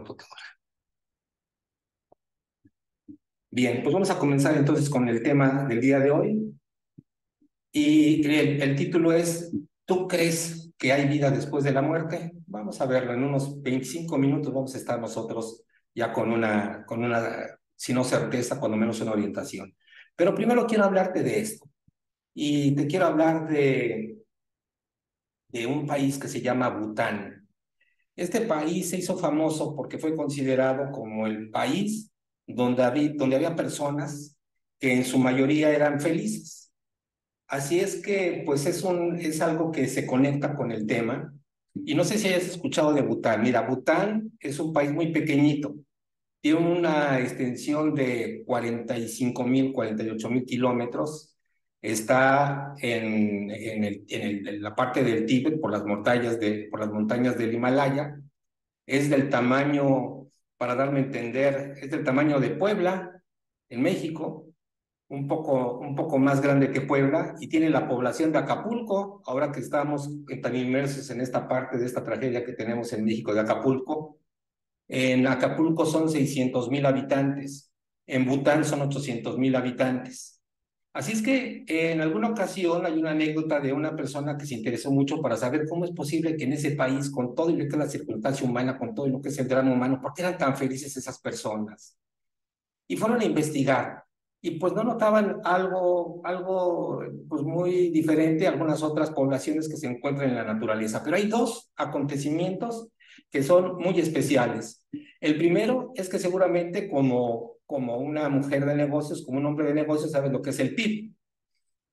computadora. Bien, pues vamos a comenzar entonces con el tema del día de hoy. Y el título es, ¿tú crees que hay vida después de la muerte? Vamos a verlo, en unos 25 minutos vamos a estar nosotros ya con una, si no certeza, cuando menos una orientación. Pero primero quiero hablarte de esto. Y te quiero hablar de un país que se llama Bután. Este país se hizo famoso porque fue considerado como el país donde había personas que en su mayoría eran felices. Así es que, pues es algo que se conecta con el tema. Y no sé si hayas escuchado de Bután. Mira, Bután es un país muy pequeñito. Tiene una extensión de 48.000 kilómetros. Está en la parte del Tíbet, por las montañas del Himalaya. Es del tamaño, para darme a entender, es del tamaño de Puebla, en México, un poco más grande que Puebla, y tiene la población de Acapulco. Ahora que estamos tan inmersos en esta parte de esta tragedia que tenemos en México de Acapulco, en Acapulco son 600,000 habitantes, en Bután son 800,000 habitantes. Así es que en alguna ocasión hay una anécdota de una persona que se interesó mucho para saber cómo es posible que en ese país, con todo lo que es la circunstancia humana, con todo lo que es el drama humano, ¿por qué eran tan felices esas personas? Y fueron a investigar. Y pues no notaban algo pues muy diferente a algunas otras poblaciones que se encuentran en la naturaleza. Pero hay dos acontecimientos que son muy especiales. El primero es que seguramente como una mujer de negocios, como un hombre de negocios, sabes lo que es el PIB.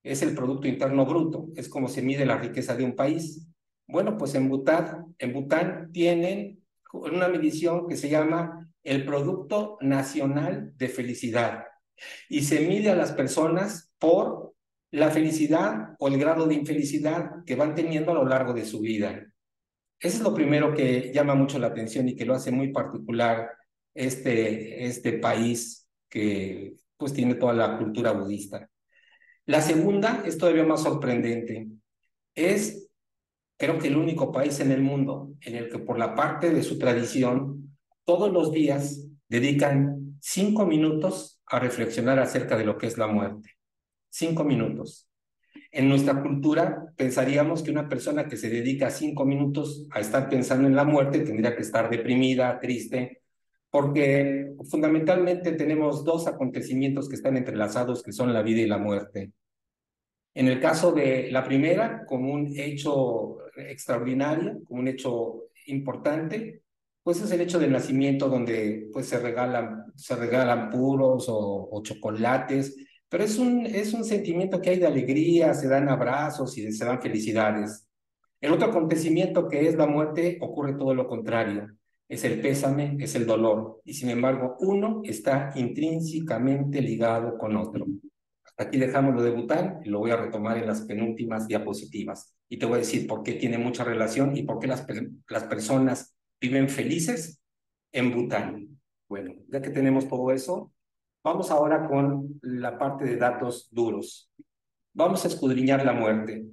Es el Producto Interno Bruto, es como se mide la riqueza de un país. Bueno, pues en Bután tienen una medición que se llama el Producto Nacional de Felicidad y se mide a las personas por la felicidad o el grado de infelicidad que van teniendo a lo largo de su vida. Eso es lo primero que llama mucho la atención y que lo hace muy particular este país que pues tiene toda la cultura budista. La segunda es todavía más sorprendente. Es, creo que el único país en el mundo en el que por la parte de su tradición, todos los días dedican 5 minutos a reflexionar acerca de lo que es la muerte. 5 minutos. En nuestra cultura pensaríamos que una persona que se dedica 5 minutos a estar pensando en la muerte tendría que estar deprimida, triste, porque fundamentalmente tenemos dos acontecimientos que están entrelazados, que son la vida y la muerte. En el caso de la primera, como un hecho extraordinario, como un hecho importante, pues es el hecho del nacimiento donde pues se regalan puros o chocolates, pero es un sentimiento que hay de alegría, se dan abrazos y se dan felicidades. El otro acontecimiento que es la muerte ocurre todo lo contrario, es el pésame, es el dolor, y sin embargo uno está intrínsecamente ligado con otro. Aquí dejamos lo de Bután y lo voy a retomar en las penúltimas diapositivas. Y te voy a decir por qué tiene mucha relación y por qué las personas viven felices en Bután. Bueno, ya que tenemos todo eso, vamos ahora con la parte de datos duros. Vamos a escudriñar la muerte.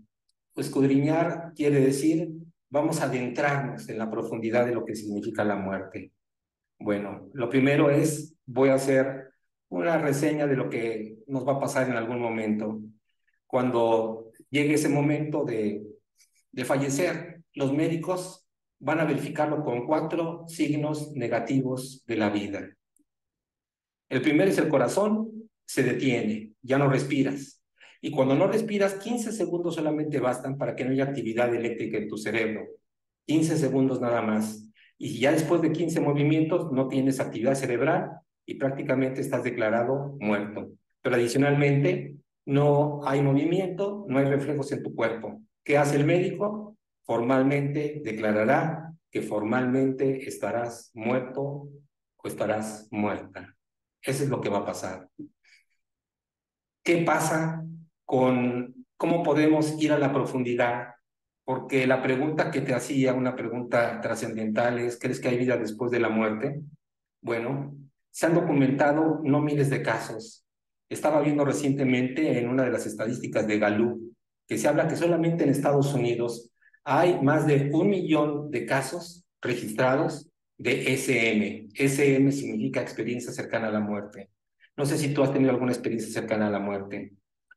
Escudriñar quiere decir, vamos a adentrarnos en la profundidad de lo que significa la muerte. Bueno, lo primero es, voy a hacer una reseña de lo que nos va a pasar en algún momento. Cuando llegue ese momento de fallecer, los médicos van a verificarlo con 4 signos negativos de la vida. El primero es el corazón, se detiene, ya no respiras. Y cuando no respiras, 15 segundos solamente bastan para que no haya actividad eléctrica en tu cerebro. 15 segundos nada más. Y ya después de 15 movimientos no tienes actividad cerebral y prácticamente estás declarado muerto. Pero adicionalmente no hay movimiento, no hay reflejos en tu cuerpo. ¿Qué hace el médico? Formalmente declarará que formalmente estarás muerto o estarás muerta. Eso es lo que va a pasar. ¿Qué pasa cómo podemos ir a la profundidad? Porque la pregunta que te hacía, una pregunta trascendental es, ¿crees que hay vida después de la muerte? Bueno, se han documentado no miles de casos. Estaba viendo recientemente en una de las estadísticas de Gallup que se habla que solamente en Estados Unidos hay más de 1 millón de casos registrados de SM. SM significa experiencia cercana a la muerte. No sé si tú has tenido alguna experiencia cercana a la muerte,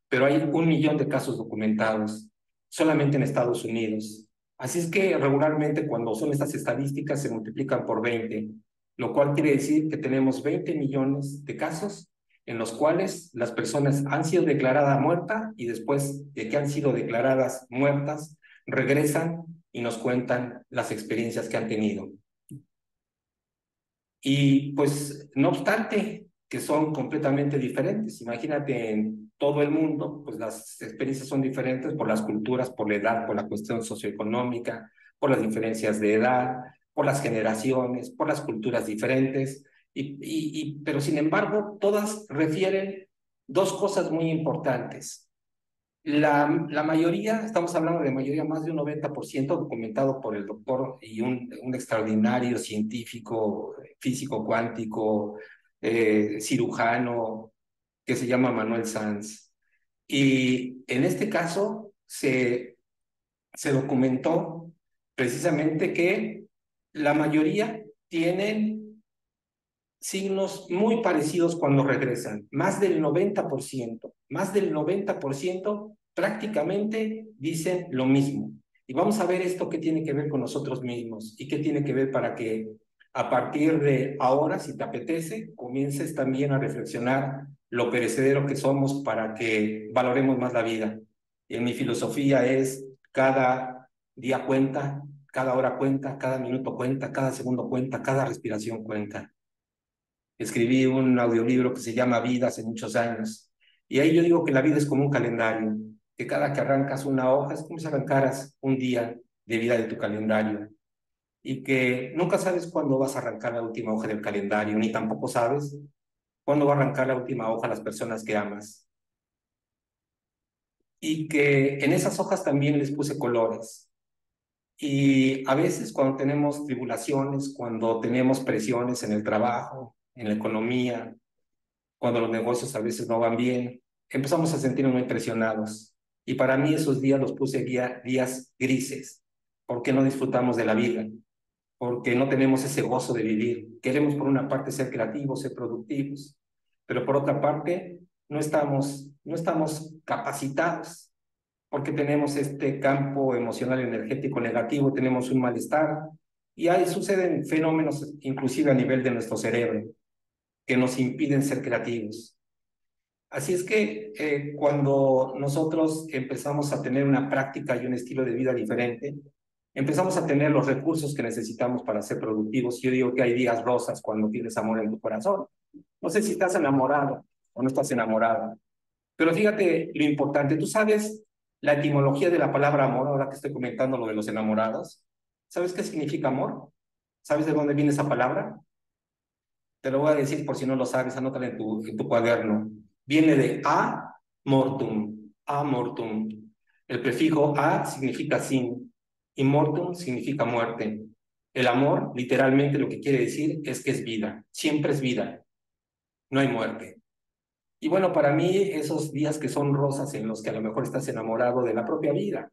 pero hay 1 millón de casos documentados solamente en Estados Unidos. Así es que regularmente cuando son estas estadísticas se multiplican por 20, lo cual quiere decir que tenemos 20 millones de casos en los cuales las personas han sido declaradas muertas y después de que han sido declaradas muertas, regresan y nos cuentan las experiencias que han tenido. Y pues, no obstante, que son completamente diferentes. Imagínate, en todo el mundo, pues las experiencias son diferentes por las culturas, por la edad, por la cuestión socioeconómica, por las diferencias de edad, por las generaciones, por las culturas diferentes. Pero sin embargo, todas refieren dos cosas muy importantes. La mayoría, estamos hablando de mayoría, más de un 90% documentado por el doctor y un extraordinario científico, físico cuántico, cirujano, que se llama Manuel Sanz. Y en este caso se documentó precisamente que la mayoría tienen signos muy parecidos cuando regresan, más del 90% prácticamente dicen lo mismo. Y vamos a ver esto qué tiene que ver con nosotros mismos y qué tiene que ver para que a partir de ahora, si te apetece, comiences también a reflexionar lo perecedero que somos para que valoremos más la vida. Y mi filosofía es cada día cuenta, cada hora cuenta, cada minuto cuenta, cada segundo cuenta, cada respiración cuenta. Escribí un audiolibro que se llama Vida hace muchos años. Y ahí yo digo que la vida es como un calendario, que cada que arrancas una hoja es como si arrancaras un día de vida de tu calendario. Y que nunca sabes cuándo vas a arrancar la última hoja del calendario, ni tampoco sabes cuándo va a arrancar la última hoja las personas que amas. Y que en esas hojas también les puse colores. Y a veces cuando tenemos tribulaciones, cuando tenemos presiones en el trabajo, en la economía, cuando los negocios a veces no van bien, empezamos a sentirnos muy presionados. Y para mí esos días los puse días grises, porque no disfrutamos de la vida, porque no tenemos ese gozo de vivir. Queremos por una parte ser creativos, ser productivos, pero por otra parte no estamos capacitados, porque tenemos este campo emocional energético negativo, tenemos un malestar, y ahí suceden fenómenos inclusive a nivel de nuestro cerebro que nos impiden ser creativos. Así es que cuando nosotros empezamos a tener una práctica y un estilo de vida diferente, empezamos a tener los recursos que necesitamos para ser productivos. Yo digo que hay días rosas cuando tienes amor en tu corazón. No sé si estás enamorado o no estás enamorado, pero fíjate lo importante. ¿Tú sabes la etimología de la palabra amor ahora que estoy comentando lo de los enamorados? ¿Sabes qué significa amor? ¿Sabes de dónde viene esa palabra? Te lo voy a decir por si no lo sabes, anótalo en tu cuaderno. Viene de a mortum, a mortum. El prefijo a significa sin y mortum significa muerte. El amor, literalmente lo que quiere decir es que es vida, siempre es vida, no hay muerte. Y bueno, para mí esos días que son rosas en los que a lo mejor estás enamorado de la propia vida,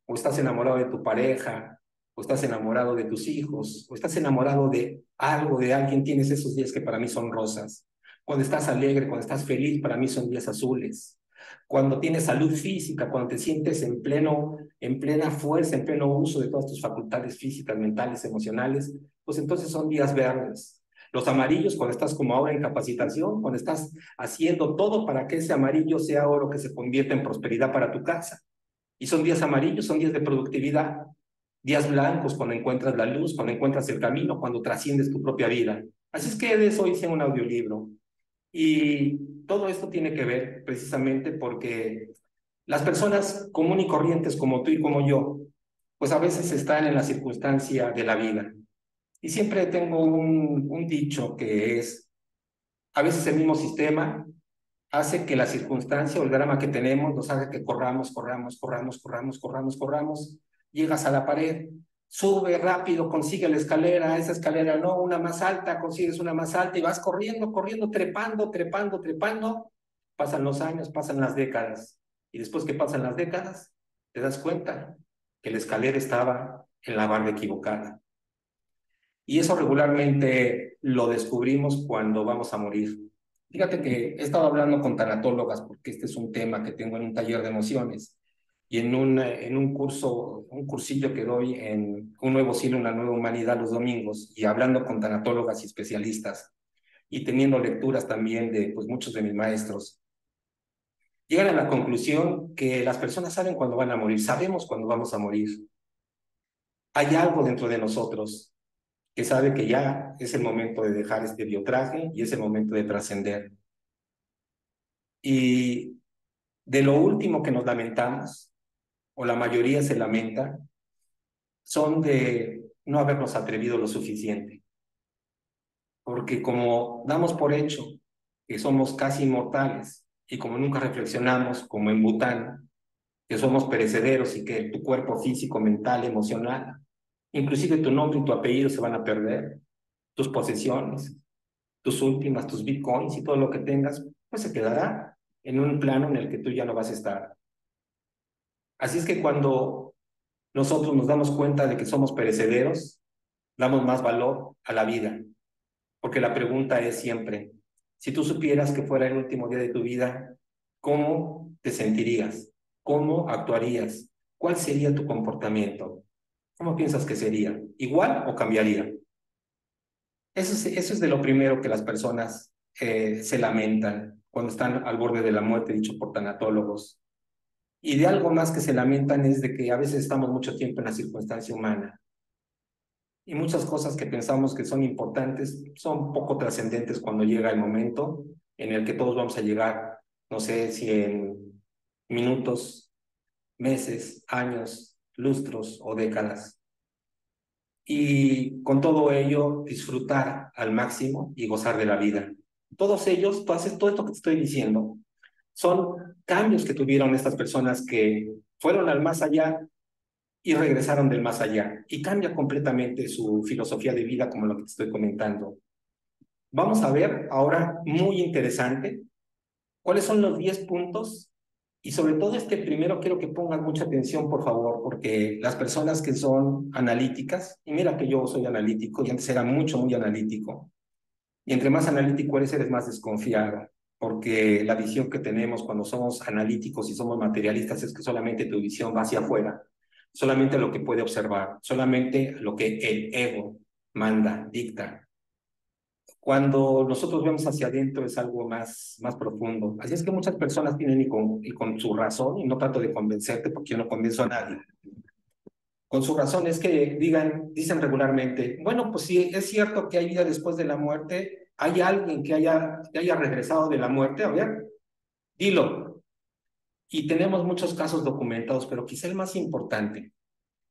o estás enamorado de tu pareja, o estás enamorado de tus hijos, o estás enamorado de algo, de alguien, tienes esos días que para mí son rosas. Cuando estás alegre, cuando estás feliz, para mí son días azules. Cuando tienes salud física, cuando te sientes en plena fuerza, en pleno uso de todas tus facultades físicas, mentales, emocionales, pues entonces son días verdes. Los amarillos, cuando estás como ahora en capacitación, cuando estás haciendo todo para que ese amarillo sea oro que se convierta en prosperidad para tu casa. Y son días amarillos, son días de productividad. Días blancos, cuando encuentras la luz, cuando encuentras el camino, cuando trasciendes tu propia vida. Así es que de eso hice un audiolibro. Y todo esto tiene que ver precisamente porque las personas común y corrientes como tú y como yo, pues a veces están en la circunstancia de la vida. Y siempre tengo un dicho que es, a veces el mismo sistema hace que la circunstancia o el drama que tenemos nos haga que corramos, llegas a la pared, sube rápido, consigue la escalera, esa escalera no, una más alta, consigues una más alta y vas corriendo, trepando, pasan los años, pasan las décadas, y después que pasan las décadas, te das cuenta que la escalera estaba en la barra equivocada. Y eso regularmente lo descubrimos cuando vamos a morir. Fíjate que he estado hablando con tanatólogas porque este es un tema que tengo en un taller de emociones y en un curso, un cursillo que doy en Un Nuevo Cielo, una Nueva Humanidad los domingos, y hablando con tanatólogas y especialistas y teniendo lecturas también de pues, muchos de mis maestros, llegan a la conclusión que las personas saben cuándo van a morir, sabemos cuándo vamos a morir. Hay algo dentro de nosotros que sabe que ya es el momento de dejar este biotraje y es el momento de trascender. Y de lo último que nos lamentamos, o la mayoría se lamenta, son de no habernos atrevido lo suficiente. Porque como damos por hecho que somos casi inmortales y como nunca reflexionamos, como en Bután, que somos perecederos y que tu cuerpo físico, mental, emocional, inclusive tu nombre y tu apellido se van a perder, tus posesiones, tus últimas, tus bitcoins y todo lo que tengas, pues se quedará en un plano en el que tú ya no vas a estar. Así es que cuando nosotros nos damos cuenta de que somos perecederos, damos más valor a la vida, porque la pregunta es siempre, si tú supieras que fuera el último día de tu vida, ¿cómo te sentirías? ¿Cómo actuarías? ¿Cuál sería tu comportamiento? ¿Cómo piensas que sería? ¿Igual o cambiaría? Eso es de lo primero que las personas se lamentan cuando están al borde de la muerte, dicho por tanatólogos. Y de algo más que se lamentan es de que a veces estamos mucho tiempo en la circunstancia humana y muchas cosas que pensamos que son importantes son poco trascendentes cuando llega el momento en el que todos vamos a llegar, no sé si en minutos, meses, años, lustros o décadas. Y con todo ello disfrutar al máximo y gozar de la vida. Todos ellos, todo esto que te estoy diciendo, son cambios que tuvieron estas personas que fueron al más allá y regresaron del más allá. Y cambia completamente su filosofía de vida, como lo que te estoy comentando. Vamos a ver ahora, muy interesante, cuáles son los 10 puntos. Y sobre todo este primero quiero que pongan mucha atención, por favor, porque las personas que son analíticas, y mira que yo soy analítico y antes era mucho, muy analítico, y entre más analítico eres más desconfiado, porque la visión que tenemos cuando somos analíticos y somos materialistas es que solamente tu visión va hacia afuera, solamente lo que puede observar, solamente lo que el ego manda, dicta. Cuando nosotros vemos hacia adentro es algo más profundo. Así es que muchas personas tienen y con su razón, y no trato de convencerte porque yo no convenzo a nadie, con su razón es que dicen regularmente, bueno, pues sí, es cierto que hay vida después de la muerte, hay alguien que haya regresado de la muerte, a ver, dilo. Y tenemos muchos casos documentados, pero quizá el más importante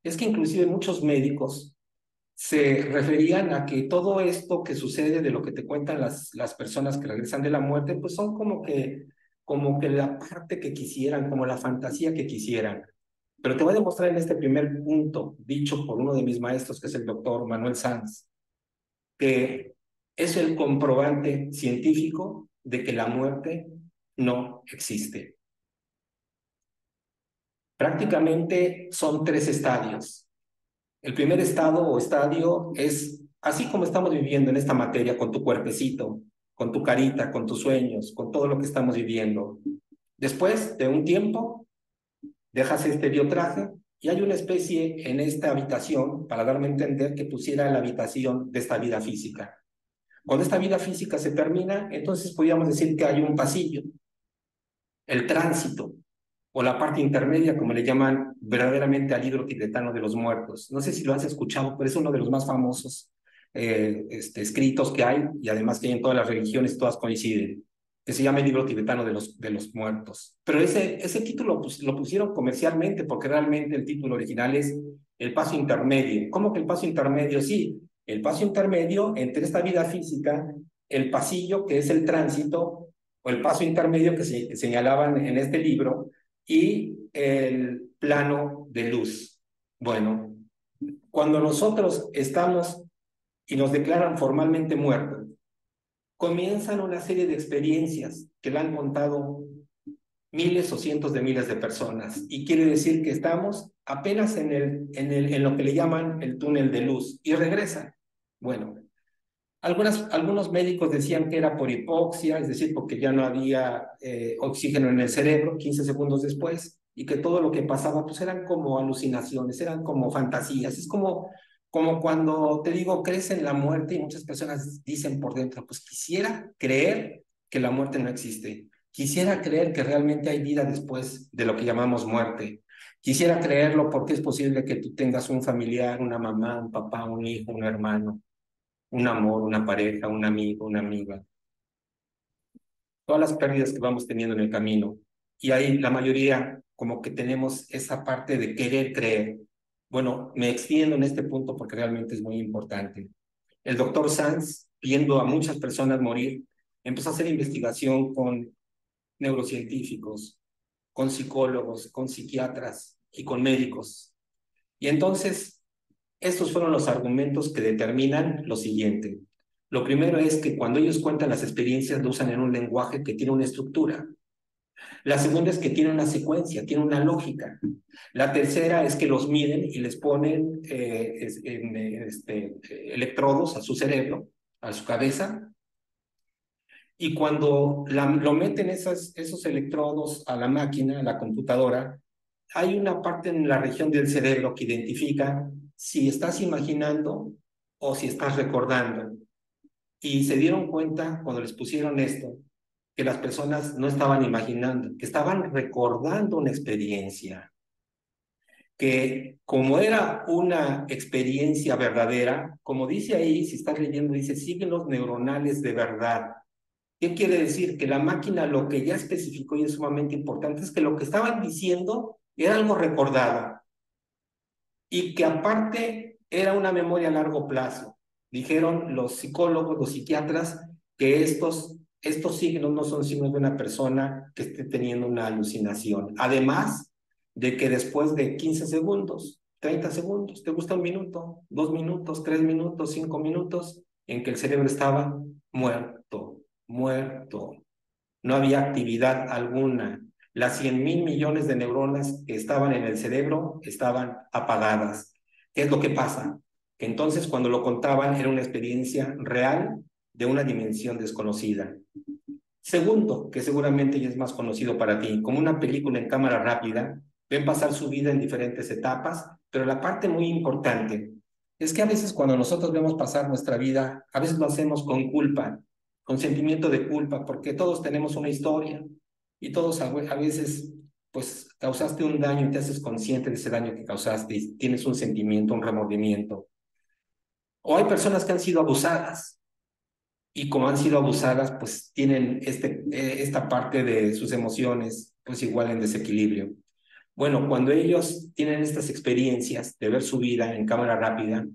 es que inclusive muchos médicos se referían a que todo esto que sucede de lo que te cuentan las personas que regresan de la muerte, pues son como que la parte que quisieran, como la fantasía que quisieran. Pero te voy a demostrar en este primer punto, dicho por uno de mis maestros, que es el doctor Manuel Sanz, que es el comprobante científico de que la muerte no existe. Prácticamente son 3 estadios. El primer estado o estadio es así como estamos viviendo en esta materia, con tu cuerpecito, con tu carita, con tus sueños, con todo lo que estamos viviendo. Después de un tiempo, dejas este biotraje y hay una especie en esta habitación, para darme a entender que pusiera la habitación de esta vida física. Cuando esta vida física se termina, entonces podríamos decir que hay un pasillo, el tránsito, o la parte intermedia, como le llaman verdaderamente al libro tibetano de los muertos. No sé si lo has escuchado, pero es uno de los más famosos escritos que hay, y además que hay en todas las religiones, todas coinciden, que se llama el libro tibetano de los muertos. Pero ese título lo pusieron comercialmente porque realmente el título original es El paso intermedio. ¿Cómo que el paso intermedio? Sí, el paso intermedio entre esta vida física, el pasillo, que es el tránsito, o el paso intermedio que señalaban en este libro, y el plano de luz. Bueno, cuando nosotros estamos y nos declaran formalmente muertos, comienzan una serie de experiencias que le han contado miles o cientos de miles de personas, y quiere decir que estamos apenas en lo que le llaman el túnel de luz, y regresan. Bueno, algunos médicos decían que era por hipoxia, es decir, porque ya no había oxígeno en el cerebro 15 segundos después, y que todo lo que pasaba pues eran como alucinaciones, eran como fantasías. Es como cuando te digo, crees en la muerte y muchas personas dicen por dentro, pues quisiera creer que la muerte no existe. Quisiera creer que realmente hay vida después de lo que llamamos muerte. Quisiera creerlo porque es posible que tú tengas un familiar, una mamá, un papá, un hijo, un hermano, un amor, una pareja, un amigo, una amiga, todas las pérdidas que vamos teniendo en el camino. Y ahí la mayoría como que tenemos esa parte de querer creer. Bueno, me extiendo en este punto porque realmente es muy importante. El doctor Sanz, viendo a muchas personas morir, empezó a hacer investigación con neurocientíficos, con psicólogos, con psiquiatras y con médicos. Y entonces estos fueron los argumentos que determinan lo siguiente. Lo primero es que cuando ellos cuentan las experiencias lo usan en un lenguaje que tiene una estructura. La segunda es que tiene una secuencia, tiene una lógica. La tercera es que los miden y les ponen electrodos a su cerebro, a su cabeza, y cuando lo meten esos electrodos a la máquina, a la computadora, hay una parte en la región del cerebro que identifica si estás imaginando o si estás recordando. Y se dieron cuenta cuando les pusieron esto, que las personas no estaban imaginando, que estaban recordando una experiencia, que como era una experiencia verdadera, como dice ahí, si estás leyendo, dice signos neuronales de verdad. ¿Qué quiere decir? Que la máquina lo que ya especificó y es sumamente importante es que lo que estaban diciendo era algo recordado y que aparte era una memoria a largo plazo. Dijeron los psicólogos, los psiquiatras, que estos signos no son signos de una persona que esté teniendo una alucinación. Además de que después de 15 segundos, 30 segundos, ¿te gusta un minuto, 2 minutos, 3 minutos, 5 minutos? En que el cerebro estaba muerto, muerto. No había actividad alguna. Las 100.000 millones de neuronas que estaban en el cerebro estaban apagadas. ¿Qué es lo que pasa? Que entonces cuando lo contaban era una experiencia real de una dimensión desconocida. Segundo, que seguramente ya es más conocido para ti, como una película en cámara rápida, ven pasar su vida en diferentes etapas, pero la parte muy importante es que a veces cuando nosotros vemos pasar nuestra vida, a veces lo hacemos con culpa, con sentimiento de culpa, porque todos tenemos una historia y todos a veces pues causaste un daño y te haces consciente de ese daño que causaste y tienes un sentimiento, un remordimiento. O hay personas que han sido abusadas y como han sido abusadas, pues tienen esta parte de sus emociones pues igual en desequilibrio. Bueno, cuando ellos tienen estas experiencias de ver su vida en cámara rápida,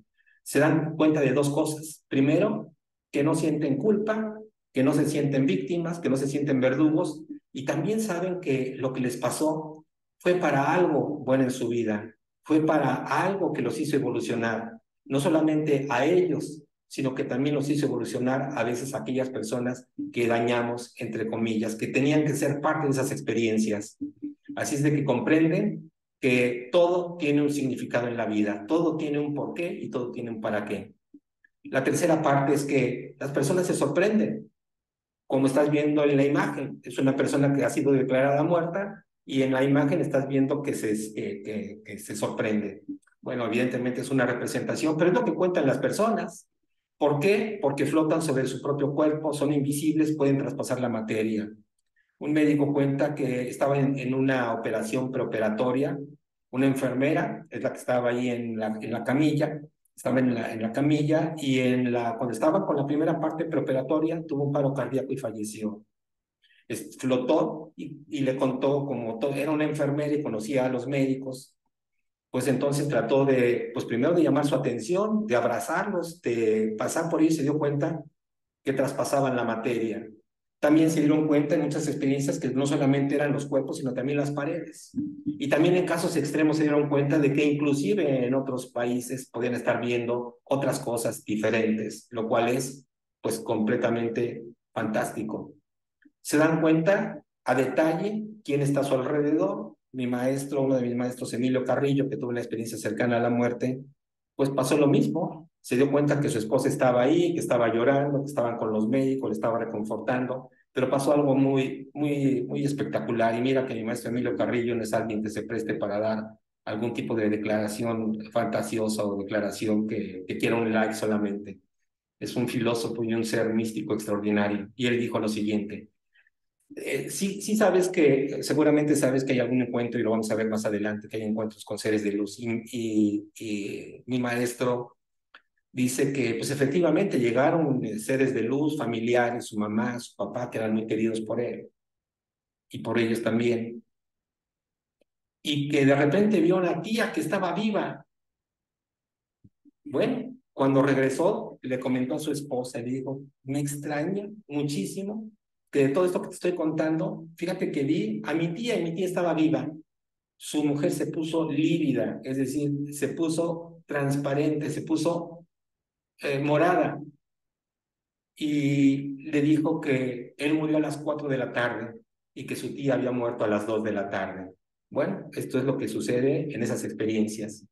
se dan cuenta de dos cosas. Primero, que no sienten culpa, que no se sienten víctimas, que no se sienten verdugos, y también saben que lo que les pasó fue para algo bueno en su vida, fue para algo que los hizo evolucionar, no solamente a ellos, sino que también los hizo evolucionar a veces a aquellas personas que dañamos, entre comillas, que tenían que ser parte de esas experiencias. Así es de que comprenden que todo tiene un significado en la vida, todo tiene un porqué y todo tiene un para qué. La tercera parte es que las personas se sorprenden, como estás viendo en la imagen. Es una persona que ha sido declarada muerta y en la imagen estás viendo que se sorprende. Bueno, evidentemente es una representación, pero es lo que cuentan las personas. ¿Por qué? Porque flotan sobre su propio cuerpo, son invisibles, pueden traspasar la materia. Un médico cuenta que estaba en una operación preoperatoria, una enfermera es la que estaba ahí en la camilla, estaba en la camilla y cuando estaba con la primera parte preoperatoria tuvo un paro cardíaco y falleció. Flotó y le contó como era una enfermera y conocía a los médicos, pues entonces trató pues primero de llamar su atención, de abrazarlos, de pasar por ellos y se dio cuenta que traspasaban la materia. También se dieron cuenta en muchas experiencias que no solamente eran los cuerpos, sino también las paredes. Y también en casos extremos se dieron cuenta de que inclusive en otros países podían estar viendo otras cosas diferentes, lo cual es pues completamente fantástico. Se dan cuenta a detalle quién está a su alrededor. Mi maestro, uno de mis maestros, Emilio Carrillo, que tuvo una experiencia cercana a la muerte, pues pasó lo mismo. se dio cuenta que su esposa estaba ahí, que estaba llorando, que estaban con los médicos, le estaba reconfortando, pero pasó algo muy espectacular. Y mira que mi maestro Emilio Carrillo no es alguien que se preste para dar algún tipo de declaración fantasiosa o declaración que quiera un like solamente. Es un filósofo y un ser místico extraordinario. Y él dijo lo siguiente: sí sabes que, seguramente sabes que hay algún encuentro, y lo vamos a ver más adelante, que hay encuentros con seres de luz. Y mi maestro dice que pues efectivamente llegaron seres de luz, familiares, su mamá, su papá, que eran muy queridos por él y por ellos también. Y que de repente vio a una tía que estaba viva. Bueno, cuando regresó, le comentó a su esposa, le dijo: me extraña muchísimo que de todo esto que te estoy contando, fíjate que vi a mi tía y mi tía estaba viva. Su mujer se puso lívida, es decir, se puso transparente, se puso morada, y le dijo que él murió a las 4 de la tarde y que su tía había muerto a las 2 de la tarde. Bueno, esto es lo que sucede en esas experiencias.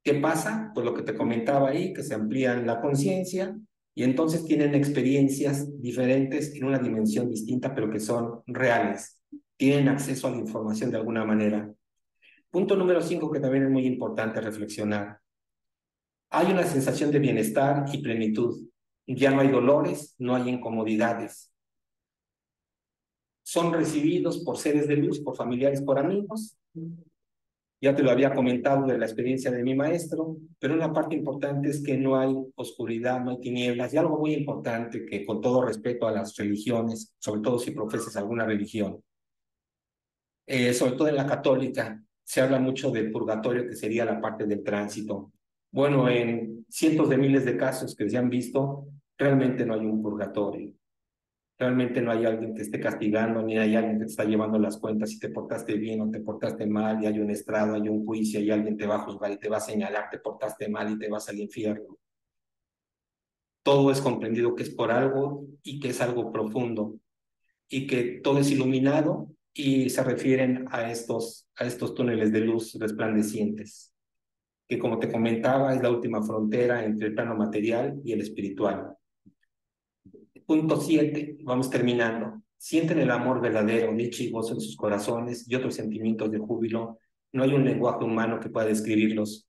¿Qué pasa? Pues lo que te comentaba ahí, que se amplían la conciencia y entonces tienen experiencias diferentes en una dimensión distinta, pero que son reales. Tienen acceso a la información de alguna manera. Punto número 5, que también es muy importante reflexionar. Hay una sensación de bienestar y plenitud. Ya no hay dolores, no hay incomodidades. Son recibidos por seres de luz, por familiares, por amigos. Ya te lo había comentado de la experiencia de mi maestro, pero una parte importante es que no hay oscuridad, no hay tinieblas, y algo muy importante, que con todo respeto a las religiones, sobre todo si profesas alguna religión, sobre todo en la católica, se habla mucho del purgatorio, que sería la parte del tránsito. Bueno, en cientos de miles de casos que se han visto, realmente no hay un purgatorio. Realmente no hay alguien que esté castigando, ni hay alguien que te está llevando las cuentas si te portaste bien o te portaste mal, y hay un estrado, hay un juicio, y alguien te va a juzgar y te va a señalar: te portaste mal y te vas al infierno. Todo es comprendido que es por algo y que es algo profundo, y que todo es iluminado, y se refieren a estos túneles de luz resplandecientes, que, como te comentaba, es la última frontera entre el plano material y el espiritual. Punto 7, vamos terminando. Sienten el amor verdadero, dicha y gozo en sus corazones y otros sentimientos de júbilo. No hay un lenguaje humano que pueda describirlos.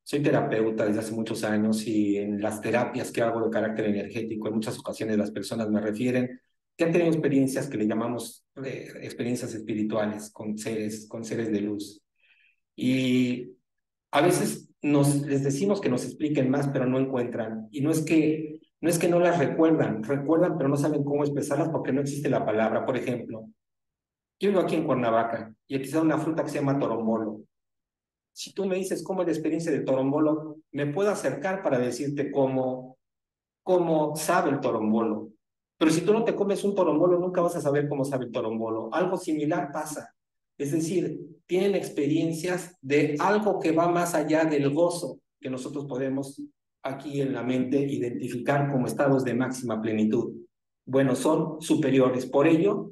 Soy terapeuta desde hace muchos años, y en las terapias que hago de carácter energético, en muchas ocasiones las personas me refieren que han tenido experiencias que le llamamos experiencias espirituales con seres de luz. Y a veces les decimos que nos expliquen más, pero no encuentran. Y no es que no las recuerdan, recuerdan, pero no saben cómo expresarlas porque no existe la palabra. Por ejemplo, yo vivo aquí en Cuernavaca y aquí está una fruta que se llama torombolo. Si tú me dices cómo es la experiencia de torombolo, me puedo acercar para decirte cómo sabe el torombolo. Pero si tú no te comes un torombolo, nunca vas a saber cómo sabe el torombolo. Algo similar pasa. Es decir, tienen experiencias de algo que va más allá del gozo que nosotros podemos aquí en la mente identificar como estados de máxima plenitud. Bueno, son superiores. Por ello,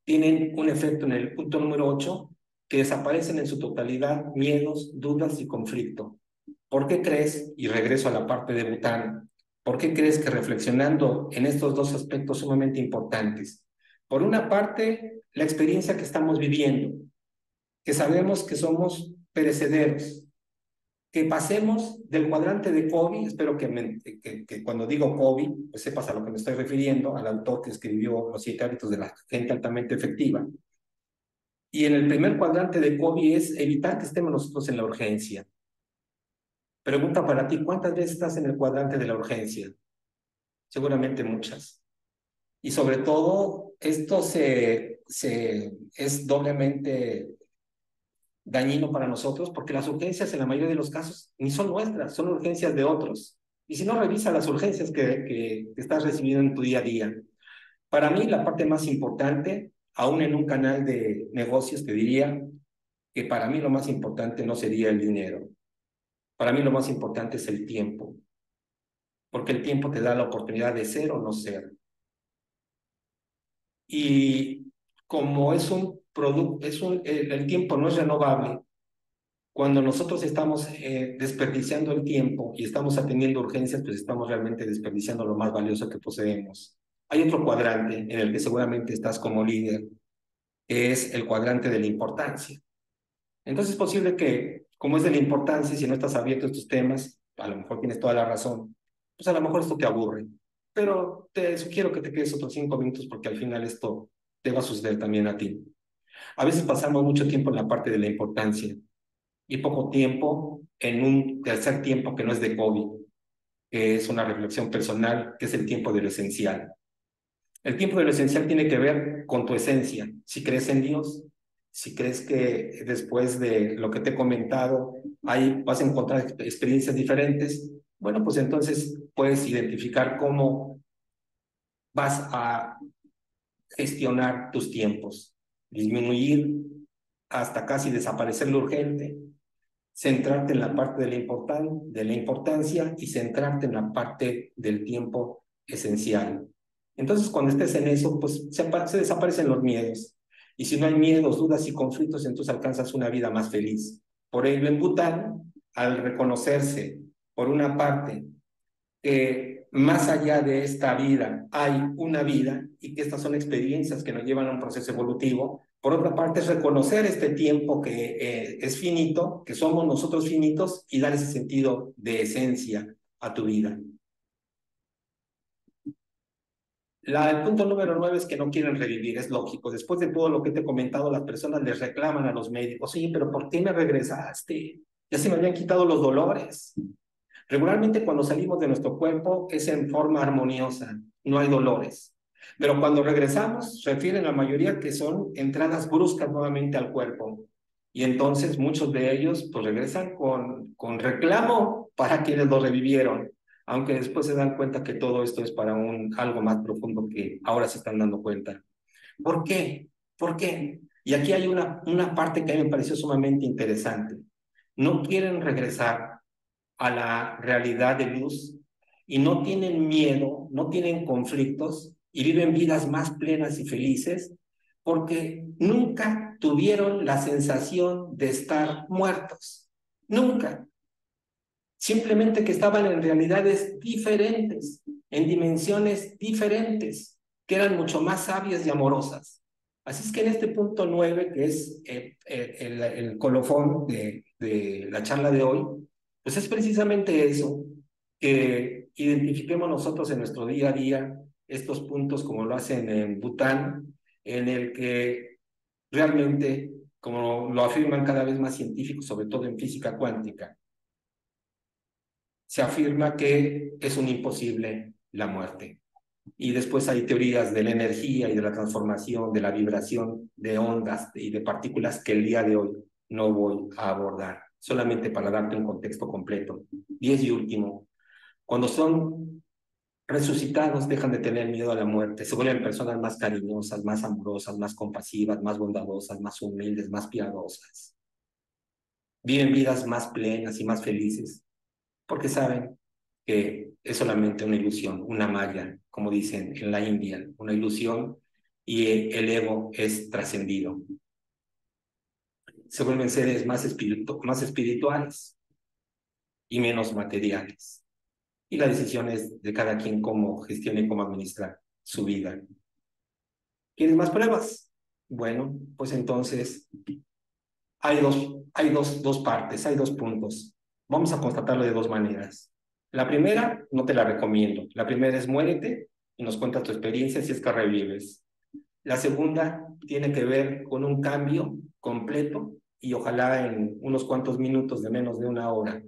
tienen un efecto en el punto número 8, que desaparecen en su totalidad miedos, dudas y conflicto. ¿Por qué crees? Y regreso a la parte de Bután. ¿Por qué crees que, reflexionando en estos dos aspectos sumamente importantes? Por una parte, la experiencia que estamos viviendo, que sabemos que somos perecederos, que pasemos del cuadrante de Covey. Espero que cuando digo Covey, pues sepas a lo que me estoy refiriendo, al autor que escribió Los 7 hábitos de la gente altamente efectiva. Y en el primer cuadrante de Covey es evitar que estemos nosotros en la urgencia. Pregunta para ti: ¿cuántas veces estás en el cuadrante de la urgencia? Seguramente muchas. Y sobre todo, esto es doblemente dañino para nosotros, porque las urgencias en la mayoría de los casos ni son nuestras, son urgencias de otros. Y si no, revisa las urgencias que estás recibiendo en tu día a día. Para mí, la parte más importante, aún en un canal de negocios, te diría que para mí lo más importante no sería el dinero. Para mí lo más importante es el tiempo, porque el tiempo te da la oportunidad de ser o no ser. Y como es un producto, el tiempo no es renovable, Cuando nosotros estamos desperdiciando el tiempo y estamos atendiendo urgencias, pues estamos realmente desperdiciando lo más valioso que poseemos. Hay otro cuadrante en el que seguramente estás como líder, que es el cuadrante de la importancia. Entonces es posible que, como es de la importancia, si no estás abierto a estos temas, a lo mejor tienes toda la razón, pues a lo mejor esto te aburre. Pero te sugiero que te quedes otros 5 minutos porque al final esto te va a suceder también a ti. A veces pasamos mucho tiempo en la parte de la importancia y poco tiempo en un tercer tiempo que no es de COVID, que es una reflexión personal, que es el tiempo de lo esencial. El tiempo de lo esencial tiene que ver con tu esencia. Si crees en Dios, si crees que después de lo que te he comentado, ahí vas a encontrar experiencias diferentes, bueno, pues entonces puedes identificar cómo vas a gestionar tus tiempos, disminuir hasta casi desaparecer lo urgente, centrarte en la parte de la importancia y centrarte en la parte del tiempo esencial. Entonces, cuando estés en eso, pues se desaparecen los miedos. Y si no hay miedos, dudas y conflictos, entonces alcanzas una vida más feliz. Por ello, en Bután, al reconocerse, por una parte, que más allá de esta vida hay una vida y que estas son experiencias que nos llevan a un proceso evolutivo. Por otra parte, es reconocer este tiempo que es finito, que somos nosotros finitos y dar ese sentido de esencia a tu vida. El punto número 9 es que no quieren revivir, es lógico. Después de todo lo que te he comentado, las personas les reclaman a los médicos, oye, pero ¿por qué me regresaste? Ya se me habían quitado los dolores. Regularmente cuando salimos de nuestro cuerpo es en forma armoniosa, no hay dolores. Pero cuando regresamos, refieren la mayoría que son entradas bruscas nuevamente al cuerpo. Y entonces muchos de ellos pues regresan con reclamo para quienes lo revivieron, aunque después se dan cuenta que todo esto es para algo más profundo que ahora se están dando cuenta. ¿Por qué? ¿Por qué? Y aquí hay una parte que a mí me pareció sumamente interesante. No quieren regresar a la realidad de luz y no tienen miedo, no tienen conflictos y viven vidas más plenas y felices porque nunca tuvieron la sensación de estar muertos. Nunca. Simplemente que estaban en realidades diferentes, en dimensiones diferentes, que eran mucho más sabias y amorosas. Así es que en este punto 9, que es el colofón de la charla de hoy, pues es precisamente eso, que identifiquemos nosotros en nuestro día a día estos puntos como lo hacen en Bután, en el que realmente, como lo afirman cada vez más científicos, sobre todo en física cuántica, se afirma que es un imposible la muerte. Y después hay teorías de la energía y de la transformación, de la vibración de ondas y de partículas que el día de hoy no voy a abordar, solamente para darte un contexto completo. 10 y último, cuando son resucitados dejan de tener miedo a la muerte, se vuelven personas más cariñosas, más amorosas, más compasivas, más bondadosas, más humildes, más piadosas. Viven vidas más plenas y más felices porque saben que es solamente una ilusión, una maya, como dicen en la India, una ilusión y el ego es trascendido. Se vuelven seres más espirituales y menos materiales. Y la decisión es de cada quien cómo gestione y cómo administrar su vida. ¿Quieres más pruebas? Bueno, pues entonces hay dos partes, hay dos puntos. Vamos a constatarlo de dos maneras. La primera, no te la recomiendo. La primera es muérete y nos cuentas tu experiencia si es que revives. La segunda tiene que ver con un cambio completo y ojalá en unos cuantos minutos de menos de una hora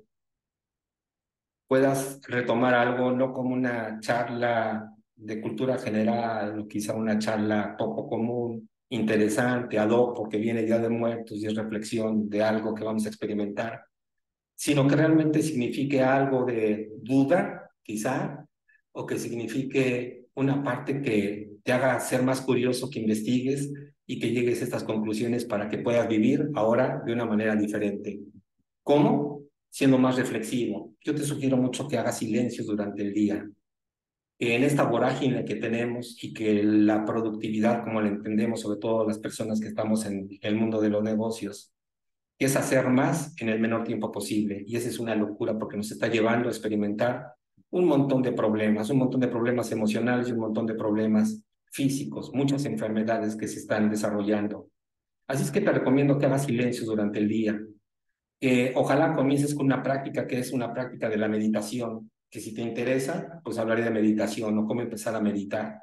puedas retomar algo, no como una charla de cultura general o quizá una charla poco común, interesante, ad hoc, porque viene Día de Muertos y es reflexión de algo que vamos a experimentar, sino que realmente signifique algo de duda, quizá, o que signifique una parte que te haga ser más curioso, que investigues y que llegues a estas conclusiones para que puedas vivir ahora de una manera diferente. ¿Cómo? Siendo más reflexivo. Yo te sugiero mucho que hagas silencios durante el día, que en esta vorágine que tenemos y que la productividad, como la entendemos, sobre todo las personas que estamos en el mundo de los negocios, que es hacer más en el menor tiempo posible. Y esa es una locura porque nos está llevando a experimentar un montón de problemas emocionales y un montón de problemas físicos, muchas enfermedades que se están desarrollando. Así es que te recomiendo que hagas silencio durante el día. Ojalá comiences con una práctica que es una práctica de la meditación, que si te interesa, pues hablaré de meditación o cómo empezar a meditar.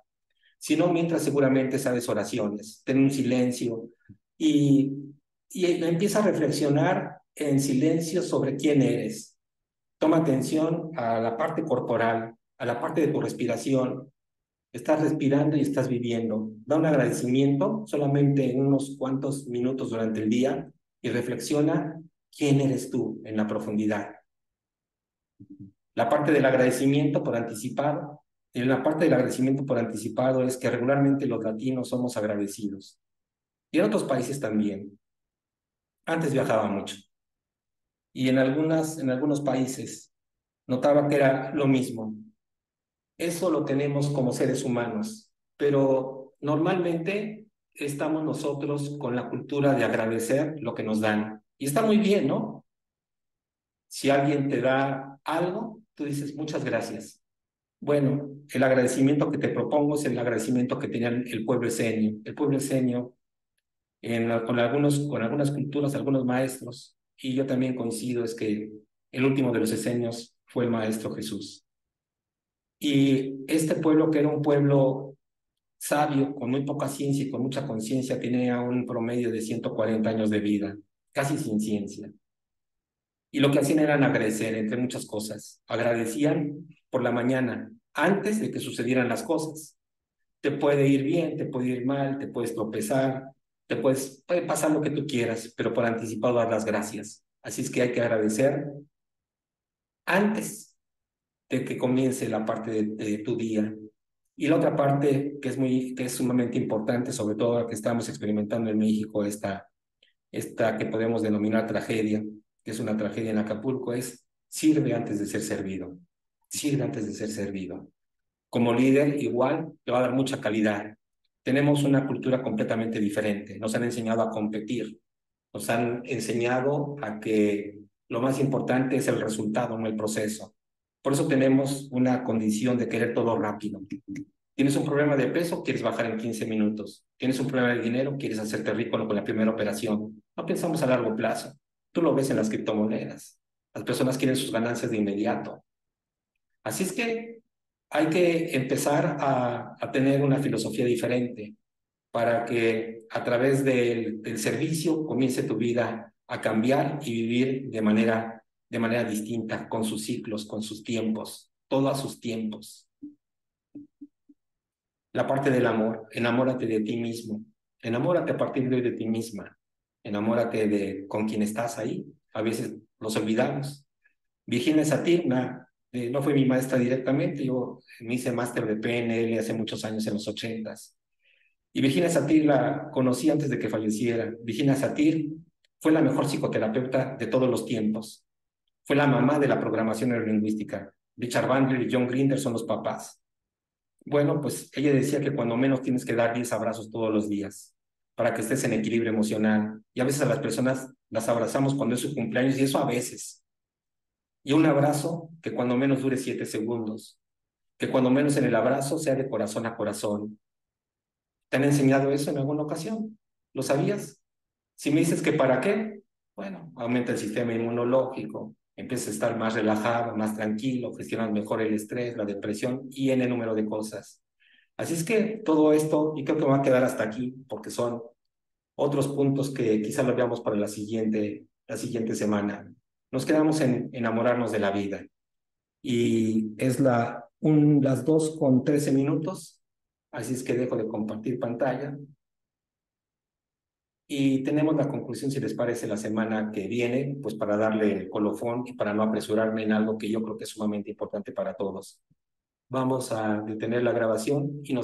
Si no, mientras seguramente sabes oraciones, ten un silencio y, y empieza a reflexionar en silencio sobre quién eres. Toma atención a la parte corporal, a la parte de tu respiración. Estás respirando y estás viviendo. Da un agradecimiento solamente en unos cuantos minutos durante el día y reflexiona quién eres tú en la profundidad. La parte del agradecimiento por anticipado, en la parte del agradecimiento por anticipado es que regularmente los latinos somos agradecidos. Y en otros países también. Antes viajaba mucho y en algunos países notaba que era lo mismo. Eso lo tenemos como seres humanos, pero normalmente estamos nosotros con la cultura de agradecer lo que nos dan. Y está muy bien, ¿no? Si alguien te da algo, tú dices muchas gracias. Bueno, el agradecimiento que te propongo es el agradecimiento que tenía el pueblo esenio. El pueblo esenio, con algunas culturas, algunos maestros, y yo también coincido, es que el último de los esenios fue el Maestro Jesús. Y este pueblo, que era un pueblo sabio, con muy poca ciencia y con mucha conciencia, tenía un promedio de 140 años de vida, casi sin ciencia. Y lo que hacían era agradecer, entre muchas cosas. Agradecían por la mañana, antes de que sucedieran las cosas. Te puede ir bien, te puede ir mal, te puedes tropezar, puede pasar lo que tú quieras, pero por anticipado dar las gracias. Así es que hay que agradecer antes de que comience la parte de tu día. Y la otra parte que es sumamente importante, sobre todo la que estamos experimentando en México, esta que podemos denominar tragedia, que es una tragedia en Acapulco, es sirve antes de ser servido. Sirve antes de ser servido. Como líder, igual, te va a dar mucha calidad. Tenemos una cultura completamente diferente. Nos han enseñado a competir. Nos han enseñado a que lo más importante es el resultado, no el proceso. Por eso tenemos una condición de querer todo rápido. Tienes un problema de peso, quieres bajar en 15 minutos. Tienes un problema de dinero, quieres hacerte rico con la primera operación. No pensamos a largo plazo. Tú lo ves en las criptomonedas. Las personas quieren sus ganancias de inmediato. Así es que hay que empezar a tener una filosofía diferente para que a través del servicio comience tu vida a cambiar y vivir de manera distinta, con sus ciclos, con sus tiempos, todos sus tiempos. La parte del amor, enamórate de ti mismo, enamórate a partir de hoy de ti misma, enamórate de con quien estás ahí. A veces los olvidamos. Virginia Satir no fue mi maestra directamente, yo me hice máster de PNL hace muchos años, en los 80s. Y Virginia Satir la conocí antes de que falleciera. Virginia Satir fue la mejor psicoterapeuta de todos los tiempos. Fue la mamá de la programación neurolingüística. Richard Bandler y John Grinder son los papás. Bueno, pues ella decía que cuando menos tienes que dar 10 abrazos todos los días para que estés en equilibrio emocional. Y a veces a las personas las abrazamos cuando es su cumpleaños, y eso a veces. Y un abrazo que cuando menos dure 7 segundos. Que cuando menos en el abrazo sea de corazón a corazón. ¿Te han enseñado eso en alguna ocasión? ¿Lo sabías? Si me dices que para qué, bueno, aumenta el sistema inmunológico, empiezas a estar más relajado, más tranquilo, gestionas mejor el estrés, la depresión y en el número de cosas. Así es que todo esto, y creo que me va a quedar hasta aquí, porque son otros puntos que quizá lo veamos para la siguiente semana. Nos quedamos en enamorarnos de la vida. Y es las 2:13. Así es que dejo de compartir pantalla. Y tenemos la conclusión, si les parece, la semana que viene, pues para darle el colofón y para no apresurarme en algo que yo creo que es sumamente importante para todos. Vamos a detener la grabación y nos